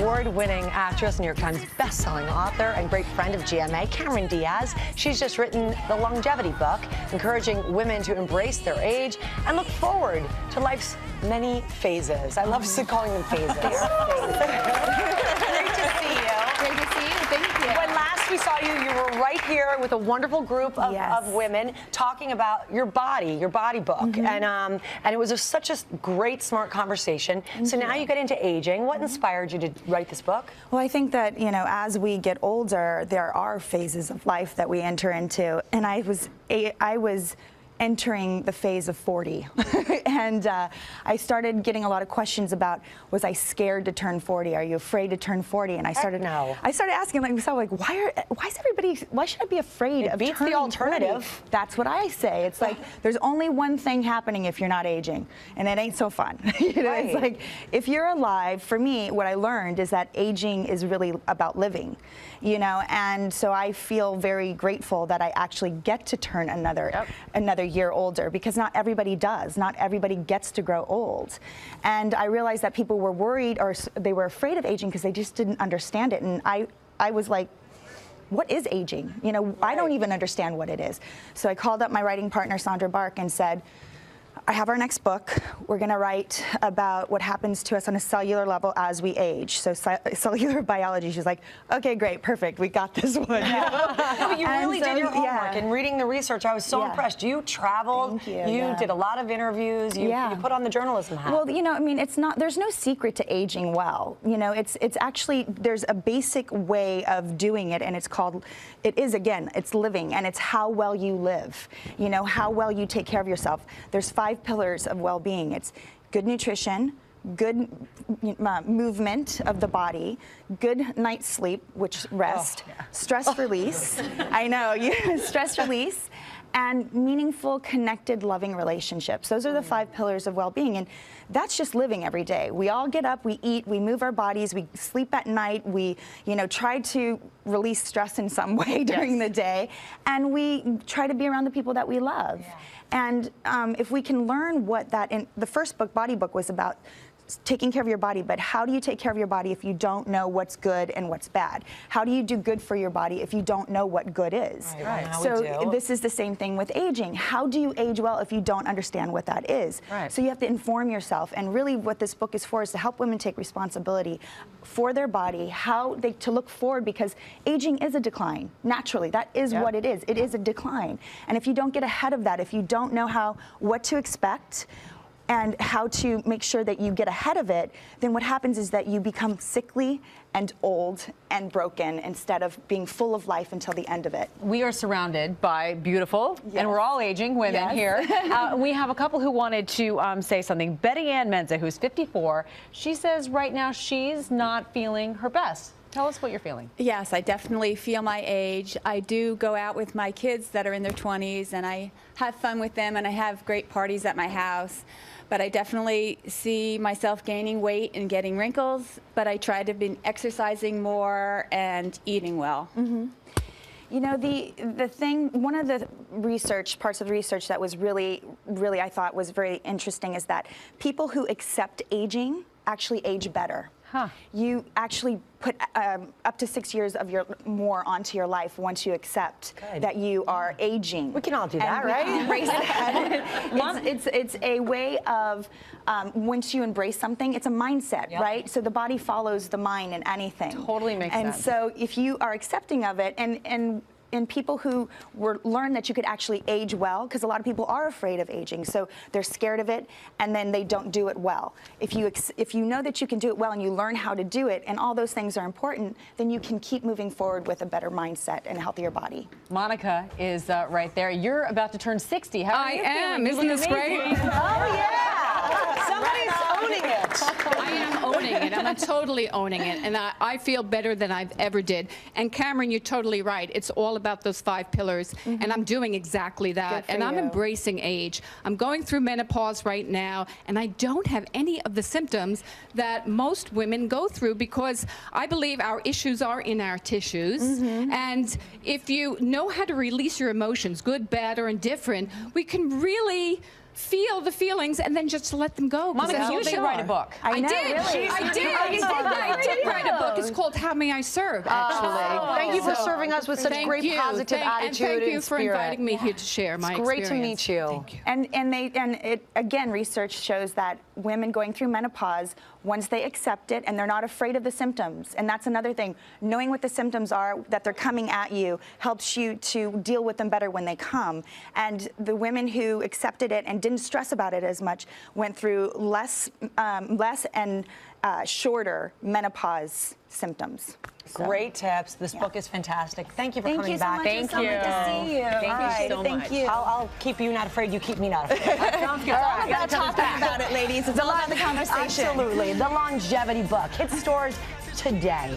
award-winning actress, New York Times best-selling author, and great friend of GMA, Cameron Diaz. She's just written the Longevity book, encouraging women to embrace their age and look forward to life's many phases. I love calling them phases. Great to see you. Great to see you. Thank you. When last we saw you, you were right here with a wonderful group of women talking about your body book. And it was such a great, smart conversation. So now you get into aging. What inspired you to write this book? Well, I think that, you know, as we get older, there are phases of life that we enter into. And I was entering the phase of 40. And I started getting a lot of questions about, was I scared to turn 40? Are you afraid to turn 40? And I started asking myself, like, why should I be afraid of turning the alternative. 40? That's what I say. It's like, there's only one thing happening if you're not aging, and it ain't so fun. You know, it's like, if you're alive, for me, what I learned is that aging is really about living, you know, and so I feel very grateful that I actually get to turn another year older, because not everybody does. Not everybody gets to grow old. And I realized that people were worried, or they were afraid of aging because they just didn't understand it. And I was like, what is aging? You know, I don't even understand what it is. So I called up my writing partner, Sandra Bark, and said, I have our next book. We're going to write about what happens to us on a cellular level as we age. So cellular biology. She's like, okay, great, perfect. We got this one. No, but you really did your homework. And reading the research, I was so impressed. You traveled. Thank you. You did a lot of interviews. You put on the journalism hat. Well, you know, I mean, there's no secret to aging well. You know, it's actually, there's a basic way of doing it, and it's living, and it's how well you live. You know, how well you take care of yourself. There's 5 pillars of well-being. It's good nutrition, good movement of the body, good night's sleep, which rest, stress release. I know, stress release, and meaningful, connected, loving relationships. Those are the 5 pillars of well-being, and that's just living every day. We all get up, we eat, we move our bodies, we sleep at night, we, you know, try to release stress in some way during the day, and we try to be around the people that we love. And if we can learn what that, in the first book, Body Book, was about taking care of your body, but how do you take care of your body if you don't know what's good and what's bad? How do you do good for your body if you don't know what good is? So this is the same thing with aging. How do you age well if you don't understand what that is? So you have to inform yourself, and really what this book is for is to help women take responsibility for their body, to look forward, because aging is a decline. Naturally, that is what it is. It is a decline. And if you don't get ahead of that, if you don't know what to expect, and how to make sure that you get ahead of it, then what happens is that you become sickly and old and broken instead of being full of life until the end of it. We are surrounded by beautiful, and we're all aging women here. We have a couple who wanted to say something. Betty Ann Menza, who's 54, she says right now she's not feeling her best. Tell us what you're feeling. Yes, I definitely feel my age. I do go out with my kids that are in their 20s, and I have fun with them, and I have great parties at my house. But I definitely see myself gaining weight and getting wrinkles, but I try to be exercising more and eating well. You know, the thing, one of the parts of the research that was really I thought was very interesting is that people who accept aging actually age better. You actually put up to 6 years of more onto your life once you accept that you are aging. We can all do that, right? Embrace that. It's a way of, once you embrace something, it's a mindset, right? So the body follows the mind in anything. Totally makes sense. And so if you are accepting of it, and people who learn that you could actually age well, because a lot of people are afraid of aging, so they're scared of it, and then they don't do it well. If you know that you can do it well and you learn how to do it, and all those things are important, then you can keep moving forward with a better mindset and a healthier body. Monica is right there. You're about to turn 60. How are you feeling? Isn't this great? Oh, yeah. Somebody's owning it. I am owning it. I'm totally owning it. And I feel better than I've ever did. And Cameron, you're totally right. It's all about those 5 pillars. And I'm doing exactly that. And I'm embracing age. I'm going through menopause right now, and I don't have any of the symptoms that most women go through, because I believe our issues are in our tissues. And if you know how to release your emotions, good, bad, or indifferent, we can really feel the feelings and then just let them go. Monica, you should write a book. I know, did. really. I did. I did write a it's called How May I Serve, actually. Thank you for serving us with such great positive attitude and thank you and for spirit. inviting me here to share my experience. Great to meet you. Thank you. And it again, research shows that women going through menopause, once they accept it and they're not afraid of the symptoms, and that's another thing, knowing what the symptoms are, that they're coming at you, helps you to deal with them better when they come. And the women who accepted it and didn't stress about it as much went through less and shorter menopause symptoms. So. Great tips. This book is fantastic. Thank you for coming you so back. much. Thank It's so good to see you. Thank you so much. Thank you. I'll keep you not afraid. You keep me not afraid. Sounds good. All right, We gotta talk about it, ladies. It's all about the conversation. Absolutely. The Longevity book hits stores today.